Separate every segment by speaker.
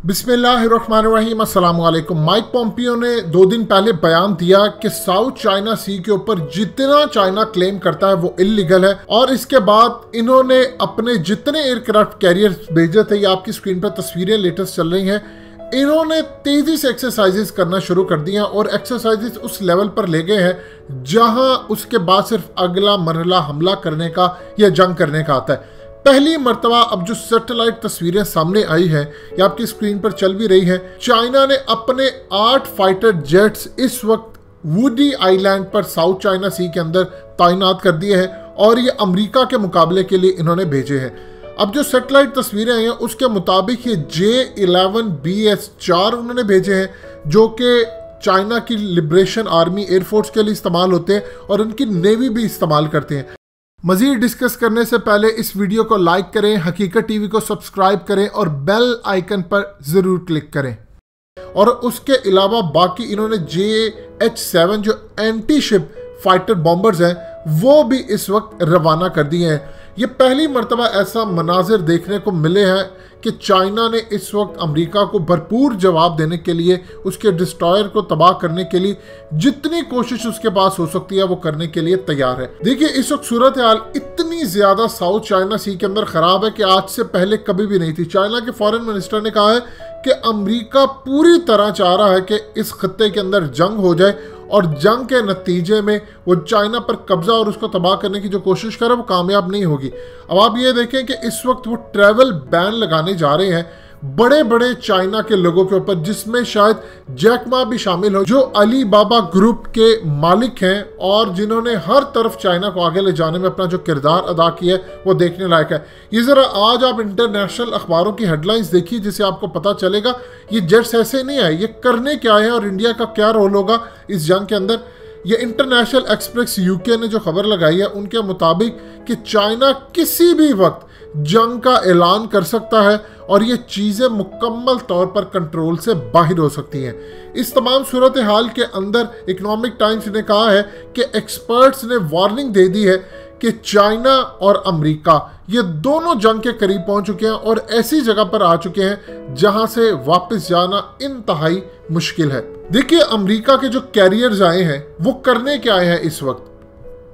Speaker 1: बिस्मिल्लाहिर्रहमानिर्रहीम अस्सलाम वालेकुम। माइक पोम्पियो ने 2 दिन पहले बयान दिया कि साउथ चाइना सी के ऊपर जितना चाइना क्लेम करता है वो इलीगल है, और इसके बाद इन्होंने अपने जितने एयरक्राफ्ट कैरियर भेजे थे, ये आपकी स्क्रीन पर तस्वीरें लेटेस्ट चल रही हैं, इन्होंने तेजी से एक्सरसाइजेस करना शुरू कर दिया और एक्सरसाइजेस उस लेवल पर ले गए हैं जहां उसके बाद सिर्फ अगला मरहला हमला करने का या जंग करने का आता है। पहली मर्तबा अब जो सैटेलाइट तस्वीरें सामने आई है, ये आपकी स्क्रीन पर चल भी रही है, चाइना ने अपने 8 फाइटर जेट्स इस वक्त वुडी आइलैंड पर साउथ चाइना सी के अंदर तैनात कर दिए हैं और ये अमेरिका के मुकाबले के लिए इन्होंने भेजे हैं। अब जो सैटेलाइट तस्वीरें आई हैं उसके मुताबिक ये J-11BS-4 उन्होंने भेजे हैं, जो कि चाइना की लिबरेशन आर्मी एयरफोर्स के लिए इस्तेमाल होते हैं और उनकी नेवी भी इस्तेमाल करते हैं। मजीद डिस्कस करने से पहले इस वीडियो को लाइक करें, हकीकत टीवी को सब्सक्राइब करें और बेल आइकन पर ज़रूर क्लिक करें। और उसके अलावा बाकी इन्होंने JH-7 जो एंटी शिप फाइटर बॉम्बर्स हैं वो भी इस वक्त रवाना कर दिए हैं। ये पहली मर्तबा ऐसा मनाजिर देखने को मिले हैं कि चाइना ने इस वक्त अमेरिका को भरपूर जवाब देने के लिए, उसके डिस्ट्रॉयर को तबाह करने के लिए जितनी कोशिश उसके पास हो सकती है वो करने के लिए तैयार है। देखिए, इस वक्त सूरत हाल इतनी ज्यादा साउथ चाइना सी के अंदर खराब है कि आज से पहले कभी भी नहीं थी। चाइना के फॉरेन मिनिस्टर ने कहा है कि अमेरिका पूरी तरह चाह रहा है कि इस खत्ते के अंदर जंग हो जाए और जंग के नतीजे में वो चाइना पर कब्जा और उसको तबाह करने की जो कोशिश करे वो कामयाब नहीं होगी। अब आप ये देखें कि इस वक्त वो ट्रैवल बैन लगाने जा रहे हैं बड़े बड़े चाइना के लोगों के ऊपर, जिसमें शायद जैक मा भी शामिल हो, जो अली बाबा ग्रुप के मालिक हैं और जिन्होंने हर तरफ चाइना को आगे ले जाने में अपना जो किरदार अदा किया है वो देखने लायक है। ये ज़रा आज आप इंटरनेशनल अखबारों की हेडलाइंस देखिए जिससे आपको पता चलेगा ये जेट्स ऐसे नहीं आए, ये करने क्या है और इंडिया का क्या रोल होगा इस जंग के अंदर। ये इंटरनेशनल एक्सप्रेस यूके ने जो खबर लगाई है उनके मुताबिक कि चाइना किसी भी वक्त जंग का ऐलान कर सकता है और ये चीज़ें मुकम्मल तौर पर कंट्रोल से बाहर हो सकती हैं। इस तमाम सूरत हाल के अंदर इकोनॉमिक टाइम्स ने कहा है कि एक्सपर्ट्स ने वार्निंग दे दी है कि चाइना और अमेरिका ये दोनों जंग के करीब पहुंच चुके हैं और ऐसी जगह पर आ चुके हैं जहां से वापस जाना इंतहाई मुश्किल है। देखिए, अमेरिका के जो कैरियर्स आए हैं वो करने क्या आए हैं इस वक्त।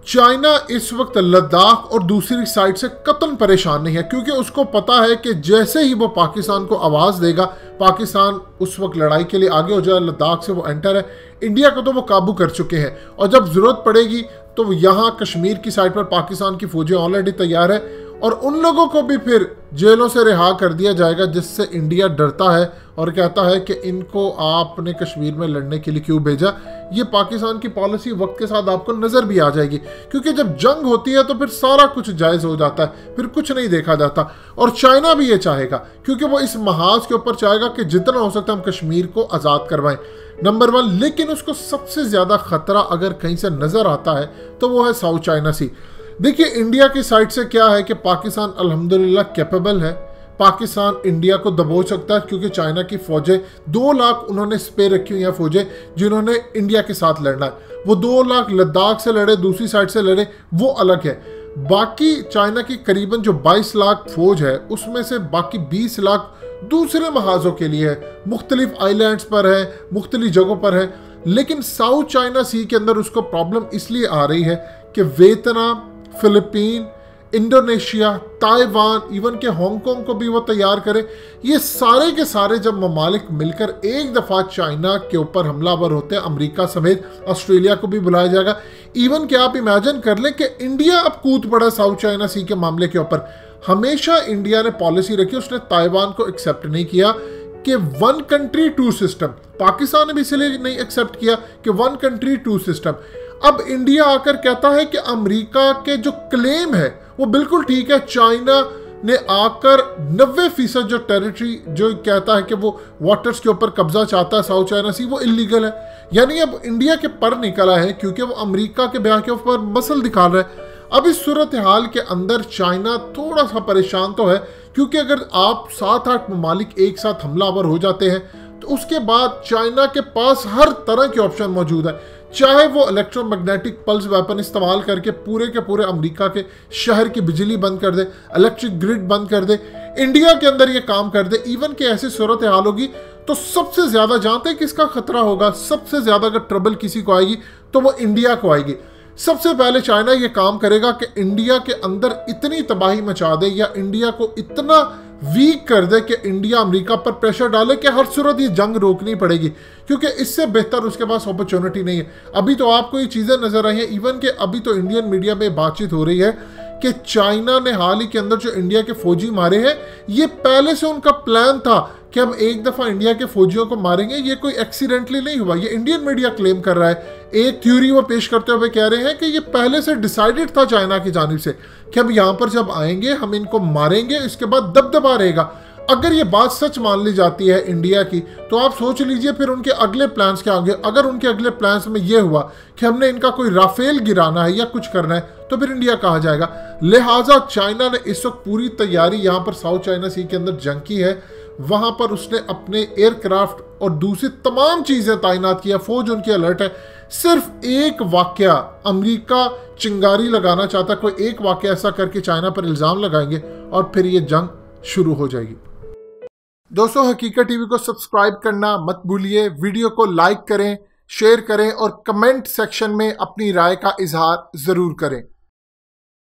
Speaker 1: चाइना इस वक्त लद्दाख और दूसरी साइड से कतन परेशान नहीं है, क्योंकि उसको पता है कि जैसे ही वो पाकिस्तान को आवाज़ देगा, पाकिस्तान उस वक्त लड़ाई के लिए आगे हो जाए। लद्दाख से वो एंटर है, इंडिया को तो वो काबू कर चुके हैं और जब ज़रूरत पड़ेगी तो यहाँ कश्मीर की साइड पर पाकिस्तान की फौजें ऑलरेडी तैयार है और उन लोगों को भी फिर जेलों से रिहा कर दिया जाएगा, जिससे इंडिया डरता है और कहता है कि इनको आपने कश्मीर में लड़ने के लिए क्यों भेजा। ये पाकिस्तान की पॉलिसी वक्त के साथ आपको नज़र भी आ जाएगी, क्योंकि जब जंग होती है तो फिर सारा कुछ जायज़ हो जाता है, फिर कुछ नहीं देखा जाता। और चाइना भी ये चाहेगा, क्योंकि वो इस महाज के ऊपर चाहेगा कि जितना हो सकता है हम कश्मीर को आज़ाद करवाएं, नंबर 1। लेकिन उसको सबसे ज़्यादा खतरा अगर कहीं से नज़र आता है तो वो है साउथ चाइना सी। देखिए, इंडिया की साइड से क्या है कि पाकिस्तान अल्हम्दुलिल्लाह कैपेबल है, पाकिस्तान इंडिया को दबोच सकता है, क्योंकि चाइना की फौजें 2 लाख उन्होंने स्पेयर रखी हुई हैं फौजें जिन्होंने इंडिया के साथ लड़ना है। वो 2 लाख लद्दाख से लड़े, दूसरी साइड से लड़े, वो अलग है। बाकी चाइना की करीबन जो 22 लाख फौज है उसमें से बाकी 20 लाख दूसरे महाजों के लिए है, मुख्तलिफ आइलैंड्स पर है, मुख्तलिफ जगहों पर है। लेकिन साउथ चाइना सी के अंदर उसको प्रॉब्लम इसलिए आ रही है कि Vietnam, Philippine, Indonesia, Taiwan, even के हांगकांग को भी वो तैयार करे। ये सारे के सारे जब ममालिक मिलकर एक दफ़ा चाइना के ऊपर हमलावर होते हैं, अमेरिका समेत ऑस्ट्रेलिया को भी बुलाया जाएगा। इवन कि आप इमेजिन कर लें कि इंडिया अब कूद पड़ा साउथ चाइना सी के मामले के ऊपर। हमेशा इंडिया ने पॉलिसी रखी, उसने ताइवान को एक्सेप्ट नहीं किया कि 1 कंट्री 2 सिस्टम। पाकिस्तान ने भी इसलिए नहीं एक्सेप्ट किया कि 1 कंट्री 2 सिस्टम। अब इंडिया आकर कहता है कि अमेरिका के जो क्लेम है वो बिल्कुल ठीक है। चाइना ने आकर 90% जो टेरिटरी जो कहता है कि वो वाटर्स के ऊपर कब्जा चाहता है साउथ चाइना सी, वो इलीगल है। यानी अब इंडिया के पर निकला है, क्योंकि वो अमेरिका के बयान के ऊपर मसल दिखा रहा है। अब इस सूरत हाल के अंदर चाइना थोड़ा सा परेशान तो है, क्योंकि अगर आप 7-8 ममालिक एक साथ हमलावर हो जाते हैं तो उसके बाद चाइना के पास हर तरह के ऑप्शन मौजूद है। चाहे वो इलेक्ट्रोमैग्नेटिक पल्स वेपन इस्तेमाल करके पूरे के पूरे अमेरिका के शहर की बिजली बंद कर दे, इलेक्ट्रिक ग्रिड बंद कर दे, इंडिया के अंदर ये काम कर दे, इवन कि ऐसी सूरत हाल होगी तो सबसे ज्यादा जानते हैं किसका खतरा होगा, सबसे ज्यादा अगर ट्रबल किसी को आएगी तो वो इंडिया को आएगी। सबसे पहले चाइना ये काम करेगा कि इंडिया के अंदर इतनी तबाही मचा दे या इंडिया को इतना वीक कर दे कि इंडिया अमेरिका पर प्रेशर डाले कि हर सूरत ये जंग रोकनी पड़ेगी, क्योंकि इससे बेहतर उसके पास अपॉर्चुनिटी नहीं है। अभी तो आपको ये चीज़ें नजर आई हैं, इवन कि अभी तो इंडियन मीडिया में बातचीत हो रही है कि चाइना ने हाल ही के अंदर जो इंडिया के फौजी मारे हैं, ये पहले से उनका प्लान था कि हम एक दफा इंडिया के फौजियों को मारेंगे, ये कोई एक्सीडेंटली नहीं हुआ। ये इंडियन मीडिया क्लेम कर रहा है। एक थ्योरी वो पेश करते हुए कह रहे हैं कि ये पहले से डिसाइडेड था चाइना की जानिब से कि हम यहाँ पर जब आएंगे हम इनको मारेंगे, इसके बाद दबदबा रहेगा। अगर ये बात सच मान ली जाती है इंडिया की, तो आप सोच लीजिए फिर उनके अगले प्लान्स क्या होंगे। अगर उनके अगले प्लान्स में ये हुआ कि हमने इनका कोई राफेल गिराना है या कुछ करना है, तो फिर इंडिया कहाँ जाएगा। लिहाजा चाइना ने इस वक्त पूरी तैयारी यहाँ पर साउथ चाइना सी के अंदर जंग की है। वहां पर उसने अपने एयरक्राफ्ट और दूसरी तमाम चीजें तैनात किया, फौज उनकी अलर्ट है। सिर्फ एक वाकया अमेरिका चिंगारी लगाना चाहता, कोई एक वाकया ऐसा करके चाइना पर इल्जाम लगाएंगे और फिर ये जंग शुरू हो जाएगी। दोस्तों, हकीकत टीवी को सब्सक्राइब करना मत भूलिए, वीडियो को लाइक करें, शेयर करें और कमेंट सेक्शन में अपनी राय का इजहार जरूर करें।